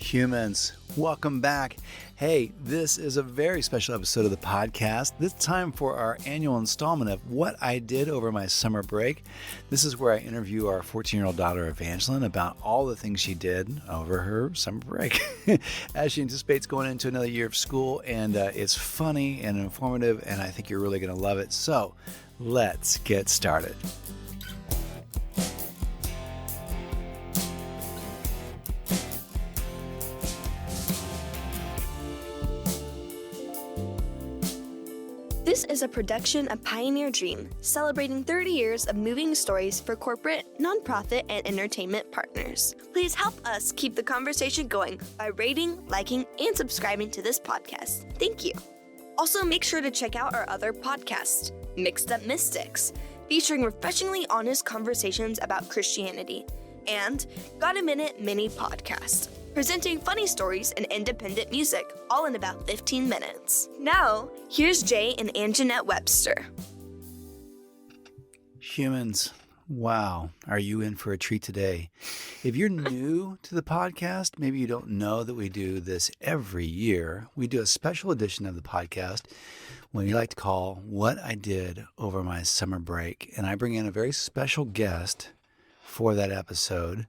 Humans, welcome back. Hey, this is a very special episode of the podcast. This time for our annual installment of What I Did Over My Summer Break. This is where I interview our 14-year-old daughter, Evanjalyn, about all the things she did over her summer break as she anticipates going into another year of school. And it's funny and informative, and I think you're really going to love it. So let's get started. This is a production of Pioneer Dream, celebrating 30 years of moving stories for corporate, nonprofit, and entertainment partners. Please help us keep the conversation going by rating, liking, and subscribing to this podcast. Thank you. Also, make sure to check out our other podcast, Mixed Up Mystics, featuring refreshingly honest conversations about Christianity, and Got a Minute Mini Podcast, presenting funny stories and independent music, all in about 15 minutes. Now, here's Jay and Anjanette Webster. Humans, wow, are you in for a treat today? If you're new to the podcast, maybe you don't know that we do this every year. We do a special edition of the podcast when we like to call What I Did Over My Summer Break. And I bring in a very special guest for that episode.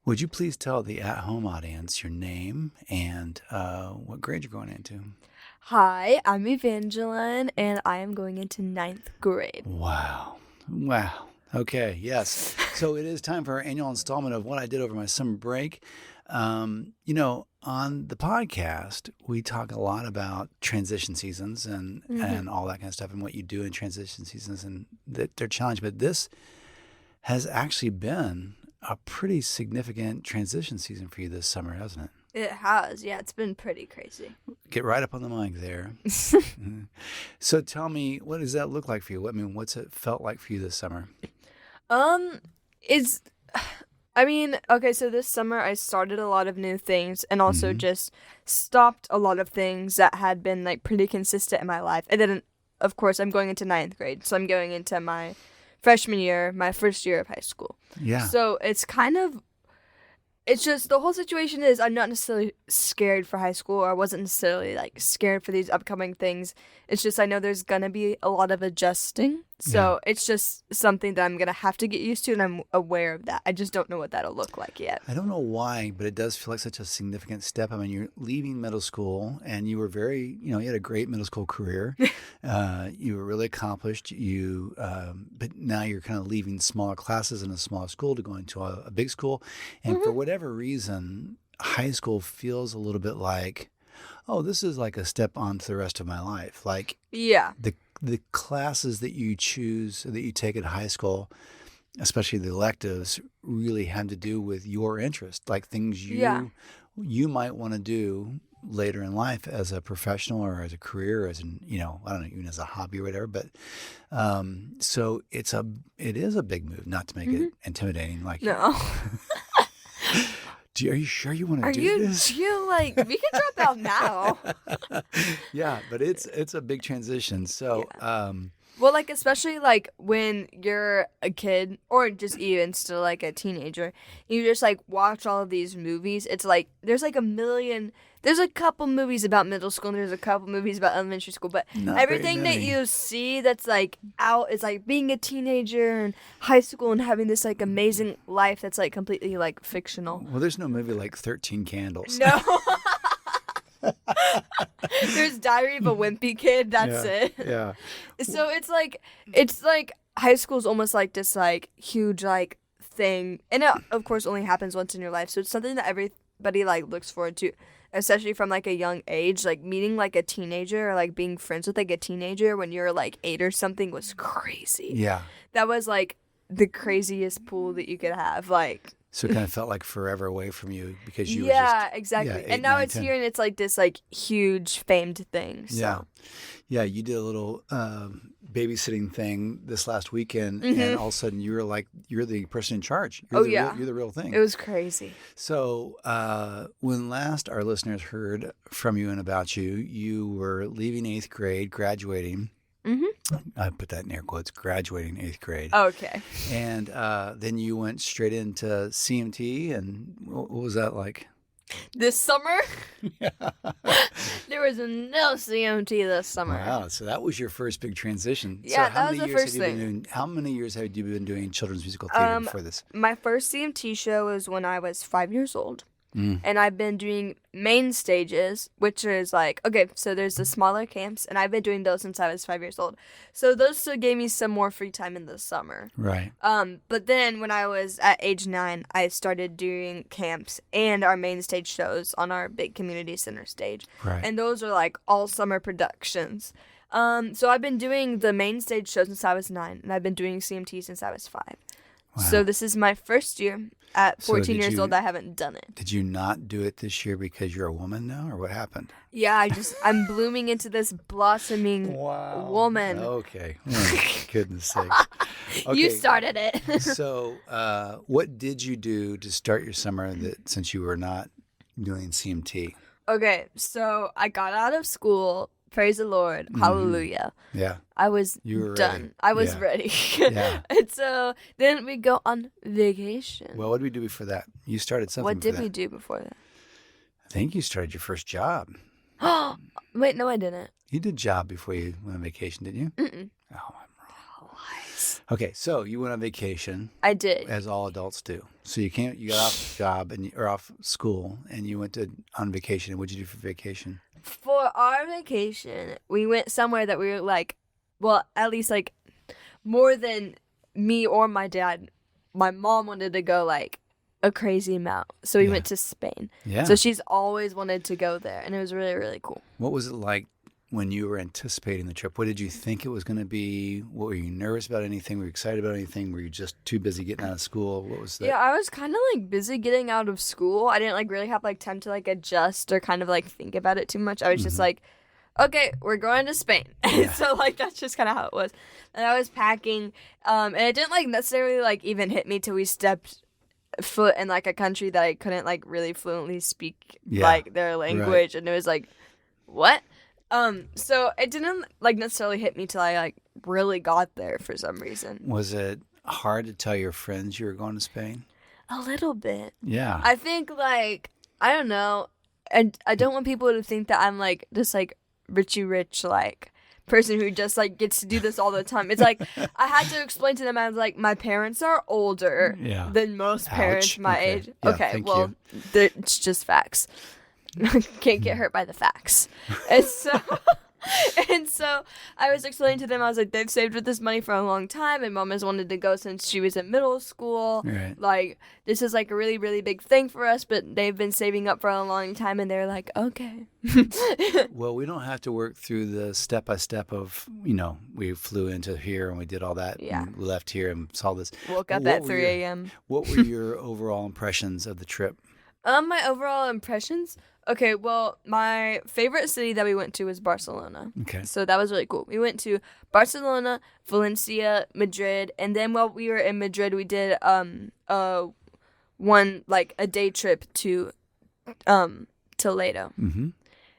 Would you please tell the at-home audience your name and what grade you're going into? Hi, I'm Evanjalyn, and I am going into 9th grade. Wow. Okay, yes. So it is time for our annual installment of What I Did Over My Summer Break. On the podcast, we talk a lot about transition seasons and all that kind of stuff and what you do in transition seasons and their challenge. But this has actually been a pretty significant transition season for you this summer, hasn't it? It has, yeah. It's been pretty crazy. Get right up on the mic there. So tell me, what does that look like for you? What's it felt like for you this summer? So this summer I started a lot of new things and also just stopped a lot of things that had been like pretty consistent in my life. And then, of course, I'm going into 9th grade, so I'm going into my freshman year, my first year of high school. Yeah. So it's just the whole situation is I'm not necessarily scared for high school, or I wasn't necessarily like scared for these upcoming things. It's just I know there's going to be a lot of adjusting. So It's just something that I'm going to have to get used to, and I'm aware of that. I just don't know what that'll look like yet. I don't know why, but it does feel like such a significant step. You're leaving middle school, and you were you had a great middle school career. You were really accomplished. But now you're kind of leaving smaller classes in a smaller school to go into a big school. And for whatever reason, high school feels a little bit like, oh, this is like a step on to the rest of my life. Like, yeah, the classes that you choose, that you take at high school, especially the electives, really have to do with your interest, like things you might want to do later in life as a professional or as a career, as I don't know, even as a hobby or whatever. But so it is a big move, not to make it intimidating. Like, no. Are you sure you want to do this? We can drop out now. Yeah, but it's a big transition. So, especially when you're a kid or just even still like a teenager, you just watch all of these movies. It's like there's a couple movies about middle school and there's a couple movies about elementary school, but not everything that you see that's out is being a teenager and high school and having this amazing life that's completely fictional. Well, there's no movie like 13 Candles. No. There's Diary of a Wimpy Kid. That's it. Yeah. So it's like high school's almost like this huge thing, and it of course only happens once in your life. So it's something that everybody looks forward to, especially from a young age. Meeting a teenager or being friends with a teenager when you're 8 or something was crazy. Yeah. That was the craziest pool that you could have. So it kind of felt like forever away from you because you were exactly. 8, and now 9, it's 10. Here and it's this huge famed thing. So. Yeah. You did a little babysitting thing this last weekend, and all of a sudden you're the person in charge. You're the real thing. It was crazy. So when last our listeners heard from you and about you, you were leaving 8th grade, graduating. I put that in air quotes, graduating 8th grade. Okay. And then you went straight into CMT, and what was that like? This summer, there was no CMT this summer. Wow, so that was your first big transition. Yeah, so how that was many the years first have you been thing. doing? How many years have you been doing children's musical theater before this? My first CMT show was when I was 5 years old. Mm. And I've been doing main stages, which is like, okay, so there's the smaller camps, and I've been doing those since I was 5 years old. So those still gave me some more free time in the summer. Right. But then when I was at age 9, I started doing camps and our main stage shows on our big community center stage. Right. And those are like all summer productions. So I've been doing the main stage shows since I was 9, and I've been doing CMT since I was 5. Wow. So this is my first year. At So 14 did years you- old, I haven't done it. Did you not do it this year because you're a woman now, or what happened? Yeah, I'm blooming into this blossoming woman. Okay. Oh, my goodness sakes. Okay. You started it. So, what did you do to start your summer since you were not doing CMT? Okay, so I got out of school. Praise the Lord. Hallelujah. Yeah. I was You were done. ready. I was Yeah. ready. Yeah. And so then we go on vacation. Well, what did we do before that? You started something. What did before we that. do before that? I think you started your first job. Wait, no, I didn't. You did job before you went on vacation, didn't you? Mm-mm. Oh, I'm wrong. Okay, so you went on vacation, I did. as all adults do. So you got off job or off school, and you went on vacation. And what did you do for vacation? For our vacation, we went somewhere that we were like, well, at least like more than me or my dad. My mom wanted to go like a crazy amount. So we Yeah. went to Spain. Yeah. So she's always wanted to go there. And it was really, really cool. What was it like when you were anticipating the trip? What did you think it was going to be? What were you nervous about? Anything? Were you excited about anything? Were you just too busy getting out of school? What was that? Yeah, I was kind of like busy getting out of school. I didn't like really have like time to like adjust or kind of like think about it too much. I was just like, okay, we're going to Spain. Yeah. So like that's just kind of how it was. And I was packing, and it didn't like necessarily like even hit me till we stepped foot in like a country that I couldn't like really fluently speak Yeah, like their language, and it was like, what? So it didn't like necessarily hit me till I like really got there for some reason. Was it hard to tell your friends you were going to Spain? A little bit. Yeah. I think like I don't know, and I don't want people to think that I'm like this like richy rich like person who just like gets to do this all the time. It's like I had to explain to them. I was like, my parents are older Yeah. than most parents Ouch. my Okay. age. Yeah, Okay, thank well, it's just facts. Can't get hurt by the facts. And so I was explaining to them, I was like, they've saved with this money for a long time, and mom has wanted to go since she was in middle school. Right. Like, this is like a really, really big thing for us, but they've been saving up for a long time, and they're like, okay. Well, we don't have to work through the step-by-step of, we flew into here and we did all that. Yeah. And left here and saw this. Woke up What at were 3 your- a.m. What were your overall impressions of the trip? My overall impressions? Okay, well, my favorite city that we went to was Barcelona. Okay. So that was really cool. We went to Barcelona, Valencia, Madrid, and then while we were in Madrid, we did a day trip to Toledo. Mm-hmm.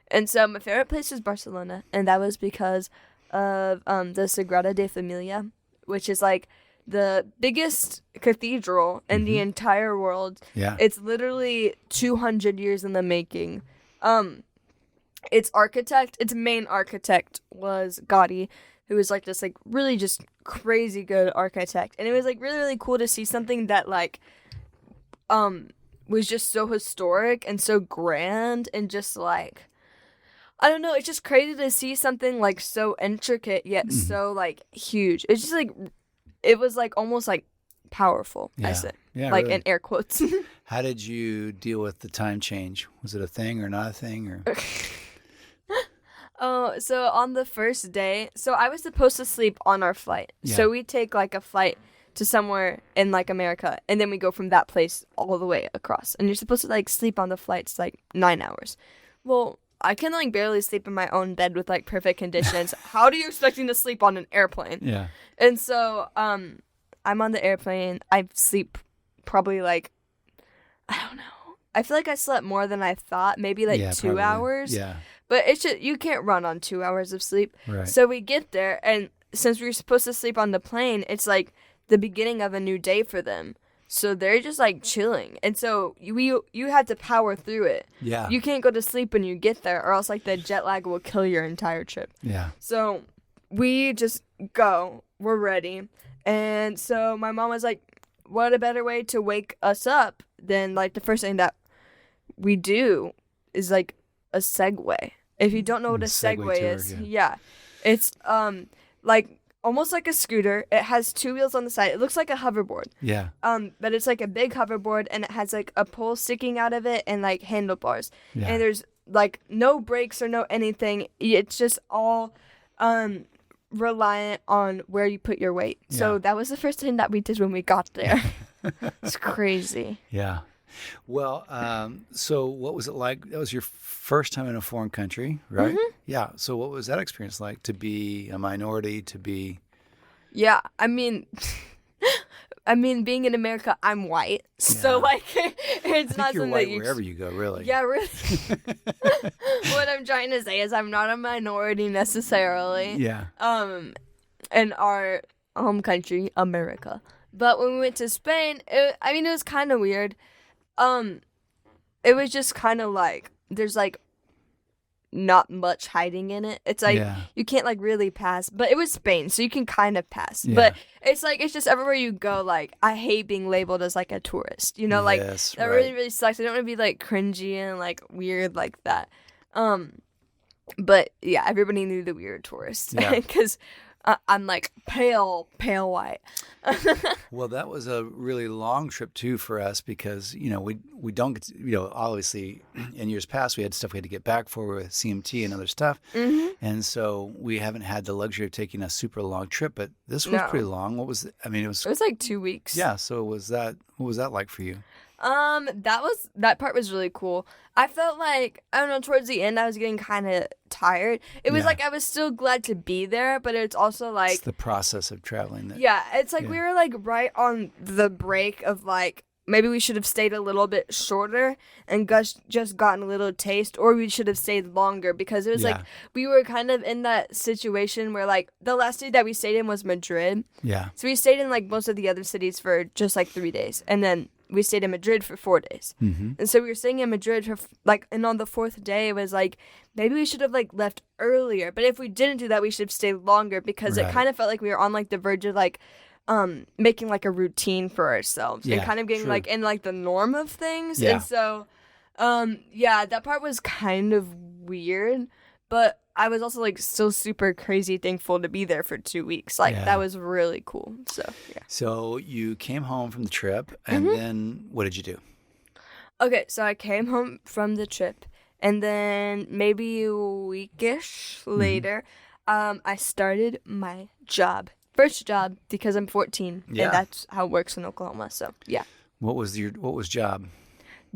And so my favorite place was Barcelona, and that was because of the Sagrada de Familia, which is like the biggest cathedral in the entire world. Yeah. It's literally 200 years in the making. Its main architect was Gaudi, who was like this like really just crazy good architect. And it was like really, really cool to see something that like was just so historic and so grand and just like I don't know, it's just crazy to see something like so intricate yet so like huge. It's just like it was like almost like powerful, I Yeah. said. Yeah, Like really. in air quotes. How did you deal with the time change? Was it a thing or not a thing? Or Oh, so on the first day, so I was supposed to sleep on our flight. Yeah. So we take like a flight to somewhere in like America, and then we go from that place all the way across. And you're supposed to like sleep on the flights like 9 hours. Well, I can like barely sleep in my own bed with like perfect conditions. How do you expect me to sleep on an airplane? yeah. And so I'm on the airplane. I sleep probably like I don't know. I feel like I slept more than I thought, maybe like Yeah, 2 probably. hours. Yeah. But it's just, you can't run on 2 hours of sleep. Right. So we get there, and since we were supposed to sleep on the plane, it's like the beginning of a new day for them. So they're just like chilling. And so you had to power through it. Yeah. You can't go to sleep when you get there, or else like the jet lag will kill your entire trip. Yeah. So we just go. We're ready. And so my mom was like, what a better way to wake us up than like the first thing that we do is like a Segway. If you don't know what a Segway tour, is, it's like almost like a scooter. It has 2 wheels on the side. It looks like a hoverboard. Yeah. But it's like a big hoverboard, and it has like a pole sticking out of it and like handlebars. Yeah. And there's like no brakes or no anything. It's just all reliant on where you put your weight. So Yeah. that was the first thing that we did when we got there. It's crazy. Yeah. Well, so what was it like? That was your first time in a foreign country, right? Mm-hmm. Yeah. So what was that experience like to be a minority, to be... Yeah, I mean, being in America, I'm white, so Yeah. like I it's think not you're something white that you. wherever you go, really. Yeah, really. What I'm trying to say is I'm not a minority necessarily. Yeah. In our home country, America. But when we went to Spain, it was kind of weird. It was just kind of like there's like not much hiding in it. It's like Yeah. you can't like really pass, but it was Spain, so you can kind of pass. Yeah. But it's like it's just everywhere you go. Like I hate being labeled as like a tourist. You know, like Yes, that right. really really sucks. I don't want to be like cringy and like weird like that. But yeah, everybody knew that we were tourists Yeah. because I'm like pale white. Well, that was a really long trip too for us because, we don't get to, obviously in years past we had stuff we had to get back for with CMT and other stuff. Mm-hmm. And so we haven't had the luxury of taking a super long trip, but this was No. pretty long. What was, it was, It was like 2 weeks. yeah. So what was that like for you? That part was really cool. I felt like, I don't know, towards the end I was getting kind of tired. It was Yeah. like I was still glad to be there, but it's also like, It's the process of traveling that. yeah, it's like Yeah. we were like right on the break of like, maybe we should have stayed a little bit shorter and just gotten a little taste, or we should have stayed longer because it was like Yeah. we were kind of in that situation where like the last city that we stayed in was Madrid. Yeah. So we stayed in like most of the other cities for just like 3 days, and then we stayed in Madrid for 4 days. Mm-hmm. And so we were staying in Madrid for and on the 4th day it was like maybe we should have like left earlier, but if we didn't do that we should have stayed longer because Right. it kind of felt like we were on like the verge of like making like a routine for ourselves Yeah, and kind of getting sure. like in like the norm of things. Yeah. And so yeah, that part was kind of weird, but I was also like still super crazy thankful to be there for 2 weeks. Like Yeah. that was really cool. So yeah. So you came home from the trip, and Mm-hmm. then what did you do? Okay, so I came home from the trip, and then maybe a weekish later, I started my job. First job, because I'm 14, Yeah. and that's how it works in Oklahoma. So yeah, What was job?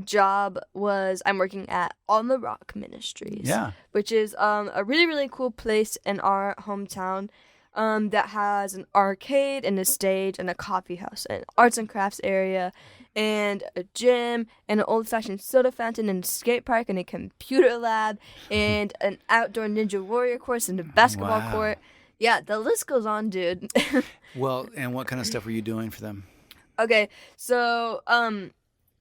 job was I'm working at On the Rock Ministries. Yeah. Which is a really really cool place in our hometown. That has an arcade and a stage and a coffee house and arts and crafts area and a gym and an old-fashioned soda fountain and a skate park and a computer lab and an outdoor ninja warrior course and a basketball Wow. court. Yeah, the list goes on, dude. Well, and what kind of stuff were you doing for them? Okay, so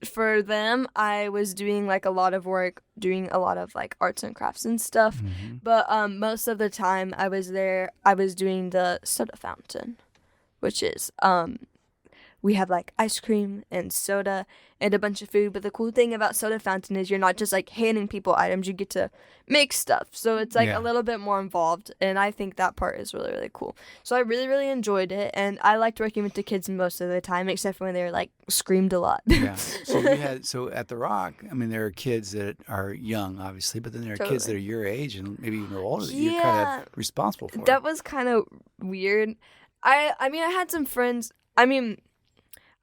for them, I was doing like a lot of work, doing a lot of like arts and crafts and stuff. Mm-hmm. But most of the time I was there, I was doing the soda fountain, which is we have like ice cream and soda and a bunch of food. But the cool thing about soda fountain is you're not just like handing people items, you get to make stuff. So it's like Yeah. a little bit more involved, and I think that part is really really cool. So I really really enjoyed it, and I liked working with the kids most of the time, except for when they were like screamed a lot. Yeah. So at the Rock, there are kids that are young, obviously, but then there are kids that Totally. are your age and maybe even older that you're kind Yeah. of responsible for. That was kind of weird. I had some friends.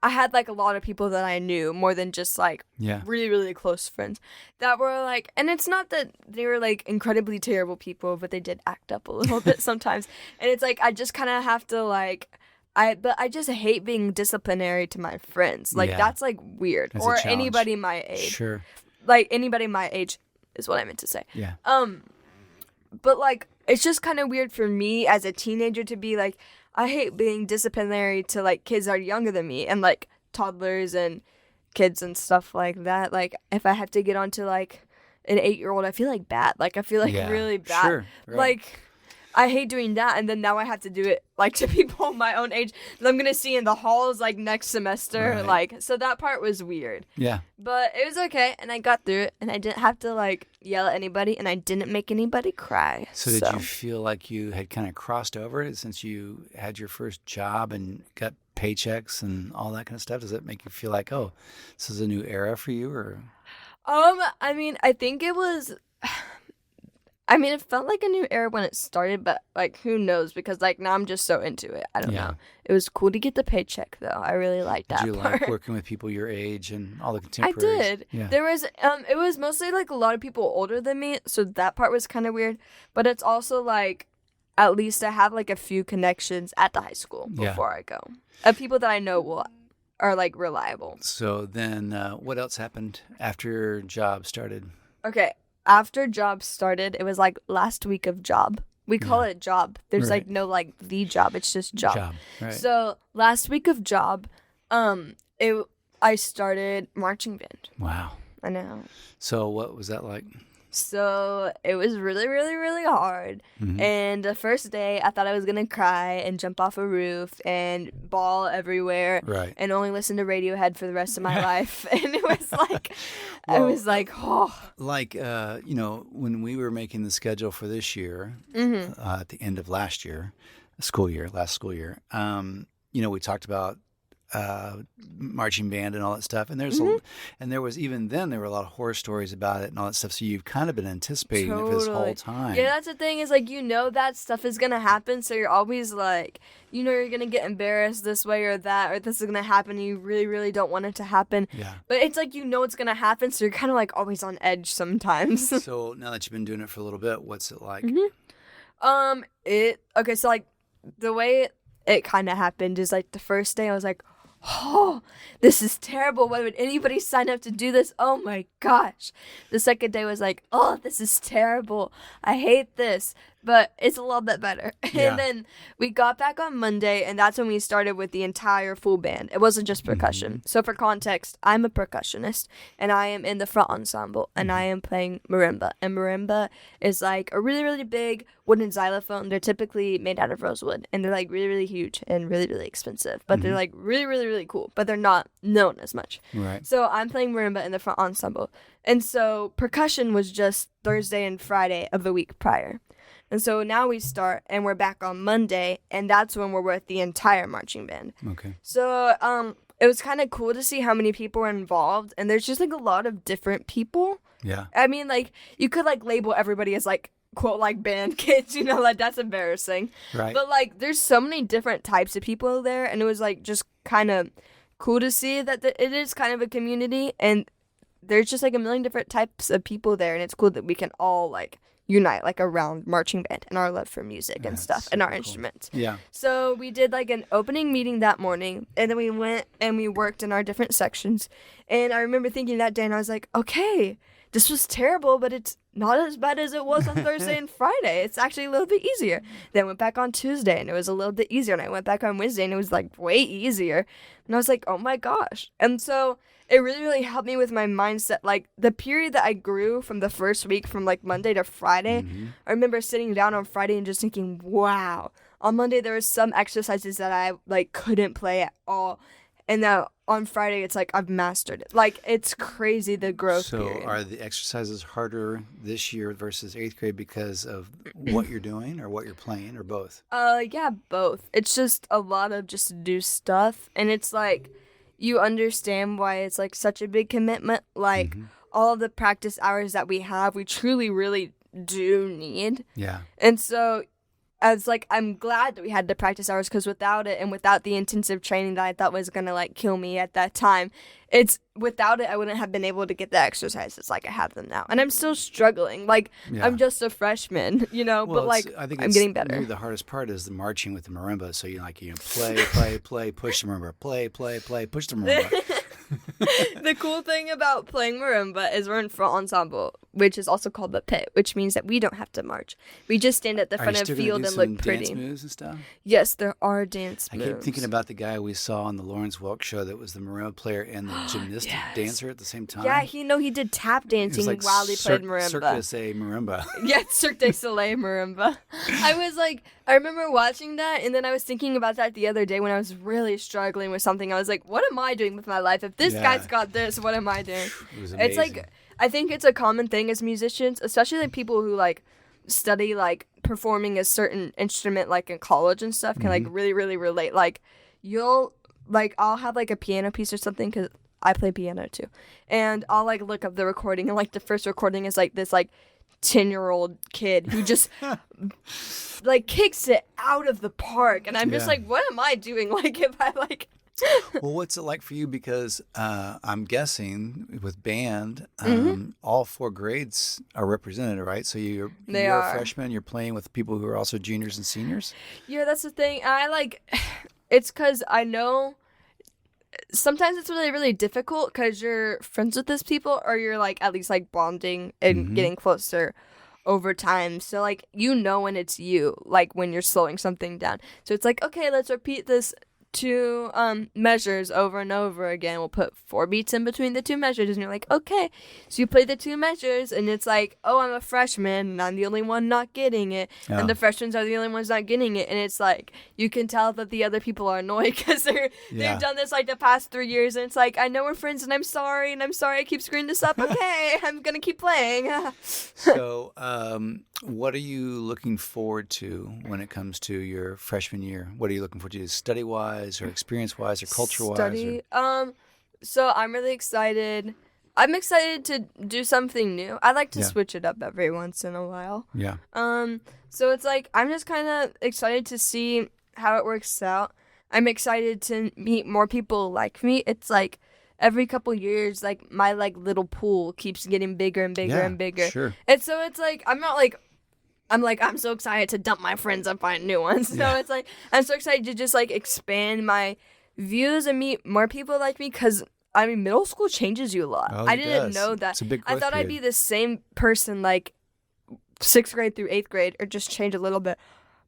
I had like a lot of people that I knew more than just like Yeah. really really close friends that were like, and it's not that they were like incredibly terrible people, but they did act up a little bit sometimes. And it's like I just kind of have to like I just hate being disciplinary to my friends. Like Yeah. that's like weird. That's a or challenge. anybody my age. Sure. Like anybody my age is what I meant to say. Yeah. But like it's just kind of weird for me as a teenager to be like, I hate being disciplinary to like kids that are younger than me, and like toddlers and kids and stuff like that. Like, if I have to get onto like an 8-year-old, I feel like bad. Like, I feel like really bad. Sure, right. Like, I hate doing that, and then now I have to do it like to people my own age that I'm gonna see in the halls like next semester. Right. Like, so that part was weird. Yeah. But it was okay, and I got through it, and I didn't have to like yell at anybody, and I didn't make anybody cry. So did you feel like you had kind of crossed over it since you had your first job and got paychecks and all that kind of stuff? Does that make you feel like, oh, this is a new era for you, or? I mean, I think it was. I mean, it felt like a new era when it started, but, like, who knows? Because, like, now I'm just so into it. I don't know. It was cool to get the paycheck, though. I really liked that Did you part. like working with people your age and all the I contemporaries? did. Yeah. There was, it was mostly, like, a lot of people older than me, so that part was kind of weird. But it's also, like, at least I have, like, a few connections at the high school before I go. Of people that I know are, like, reliable. So then what else happened after job started? Okay. After job started, it was like last week of job. We call it job. There's like no like the job. It's just job. Right. So last week of job, I started marching band. Wow. I know. So what was that like? So it was really, really, really hard. Mm-hmm. And the first day, I thought I was going to cry and jump off a roof and bawl everywhere. Right. And only listen to Radiohead for the rest of my life. And it was like, I was like, oh. Like, you know, when we were making the schedule for this year, at the end of last school year, you know, we talked about marching band and all that stuff, and there was even then there were a lot of horror stories about it and all that stuff, so you've kind of been anticipating it for this whole time. Yeah, that's the thing, is like, you know, that stuff is gonna happen, so you're always like, you know, you're gonna get embarrassed this way or that, or this is gonna happen, and you really, really don't want it to happen. Yeah. But it's like, you know, it's gonna happen, so you're kind of like always on edge sometimes. So now that you've been doing it for a little bit, what's it like? Okay, so like the way it kind of happened is like the first day I was like, oh, this is terrible. Why would anybody sign up to do this? Oh my gosh. The second day was like, oh, this is terrible. I hate this. But it's a little bit better. Yeah. And then we got back on Monday, and that's when we started with the entire full band. It wasn't just percussion. So for context, I'm a percussionist, and I am in the front ensemble, and I am playing marimba. And marimba is like a really, really big wooden xylophone. They're typically made out of rosewood, and they're like really, really huge and really, really expensive. But they're like really, really, really cool, but they're not known as much. Right. So I'm playing marimba in the front ensemble. And so percussion was just Thursday and Friday of the week prior. And so now we start, and we're back on Monday, and that's when we're with the entire marching band. Okay. So it was kind of cool to see how many people were involved, and there's just like a lot of different people. Yeah. I mean, like, you could like label everybody as like, quote, like band kids, you know, like that's embarrassing. Right. But like, there's so many different types of people there, and it was like just kind of cool to see that it is kind of a community, and there's just like a million different types of people there, and it's cool that we can all like unite like around marching band and our love for music and stuff and our instruments. Yeah. So we did like an opening meeting that morning, and then we went and we worked in our different sections. And I remember thinking that day, and I was like, okay, this was terrible, but it's not as bad as it was on Thursday and Friday. It's actually a little bit easier. Then I went back on Tuesday, and it was a little bit easier. And I went back on Wednesday, and it was like way easier. And I was like, oh my gosh. And so it really, really helped me with my mindset. Like, the period that I grew from the first week, from like Monday to Friday, I remember sitting down on Friday and just thinking, wow. On Monday, there were some exercises that I like couldn't play at all. And now on Friday, it's like I've mastered it. Like, it's crazy, the growth period. So are the exercises harder this year versus 8th grade because of what you're doing or what you're playing, or both? Yeah, both. It's just a lot of just do stuff. And it's like, you understand why it's like such a big commitment. Like, all of the practice hours that we have, we truly, really do need. Yeah. And so I'm glad that we had the practice hours, because without it, and without the intensive training that I thought was going to like kill me at that time, without it, I wouldn't have been able to get the exercises like I have them now. And I'm still struggling. Like, I'm just a freshman, you know, Well, but like, I think I'm getting better. Maybe the hardest part is the marching with the marimba. So you play, push the marimba, play, push the marimba. The cool thing about playing marimba is we're in front ensemble, which is also called the pit, which means that we don't have to march. We just stand at the front of the field and look pretty. Dance moves and stuff? Yes, there are dance moves. I keep thinking about the guy we saw on the Lawrence Welk show that was the marimba player and the gymnastic dancer at the same time. Yeah, he did tap dancing while he played marimba. Cirque du Soleil marimba. Yeah, Cirque du Soleil marimba. I remember watching that, and then I was thinking about that the other day when I was really struggling with something. I was like, what am I doing with my life? If this guy's got this, what am I doing? It was amazing. It's like, I think it's a common thing as musicians, especially like people who like study like performing a certain instrument like in college and stuff can like really, really relate. Like I'll have like a piano piece or something because I play piano too. And I'll like look up the recording, and like the first recording is like this like 10-year-old kid who just like kicks it out of the park, and I'm just like, what am I doing? Like if I like Well, what's it like for you? Because I'm guessing with band, all 4 grades are represented, right? So you're a freshman, you're playing with people who are also juniors and seniors? Yeah, that's the thing. It's because I know sometimes it's really, really difficult because you're friends with these people, or you're like at least like bonding and getting closer over time. So like, when it's you, like when you're slowing something down. So it's like, okay, let's repeat this 2 measures over and over again. We'll put 4 beats in between the 2 measures, and you're like, okay. So you play the 2 measures, and it's like, oh, I'm a freshman, and I'm the only one not getting it, and the freshmen are the only ones not getting it, and it's like you can tell that the other people are annoyed because they've done this like the past 3 years, and it's like, I know we're friends, and I'm sorry I keep screwing this up. Okay, I'm gonna keep playing. So, what are you looking forward to when it comes to your freshman year? What are you looking forward to, study-wise or experience-wise or culture-wise? So I'm really excited. I'm excited to do something new. I like to switch it up every once in a while. Yeah. So it's like, I'm just kind of excited to see how it works out. I'm excited to meet more people like me. It's like every couple years, like my like little pool keeps getting bigger and bigger and bigger. Sure. And so it's like, I'm so excited to dump my friends and find new ones. So it's like, I'm so excited to just like expand my views and meet more people like me, because I mean, middle school changes you a lot. I didn't know that. It's a big I thought I'd be the same person like 6th grade through 8th grade, or just change a little bit.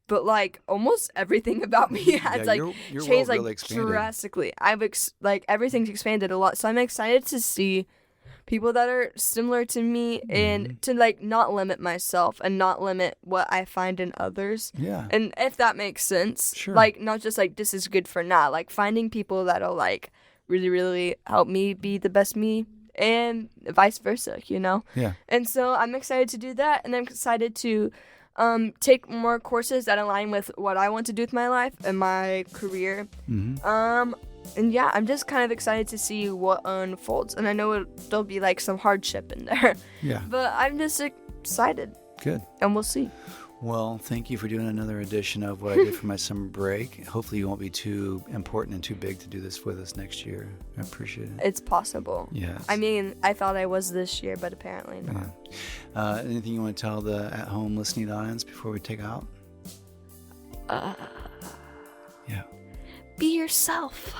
But like almost everything about me has your changed like really drastically. Everything's expanded a lot. So I'm excited to see people that are similar to me, and to like not limit myself and not limit what I find in others. Yeah. And if that makes sense. Sure. Like not just like this is good for now. Like finding people that'll like really, really help me be the best me, and vice versa, Yeah. And so I'm excited to do that, and I'm excited to take more courses that align with what I want to do with my life and my career. And yeah, I'm just kind of excited to see what unfolds. And I know there'll be like some hardship in there. Yeah. But I'm just excited. Good. And we'll see. Well, thank you for doing another edition of what I did for my summer break. Hopefully you won't be too important and too big to do this with us next year. I appreciate it. It's possible. Yes. I mean, I thought I was this year, but apparently not. Yeah. Anything you want to tell the at-home listening audience before we take out? Yeah. Be yourself.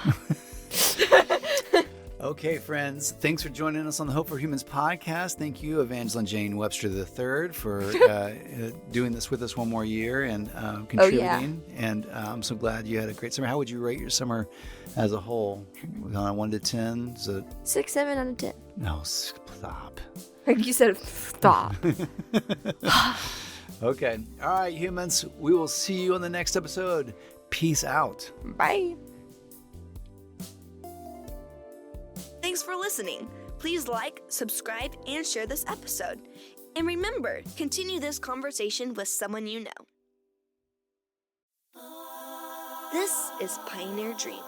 Okay, friends. Thanks for joining us on the Hope for Humans podcast. Thank you, Evanjalyn Jane Webster III, for doing this with us one more year and contributing. And I'm so glad you had a great summer. How would you rate your summer as a whole? On a 1 to 10? Is it 6, 7 out of 10. No, stop. Like you said, stop. Okay. All right, humans. We will see you on the next episode. Peace out. Bye. Thanks for listening. Please like, subscribe, and share this episode. And remember, continue this conversation with someone you know. This is Pioneer Dream.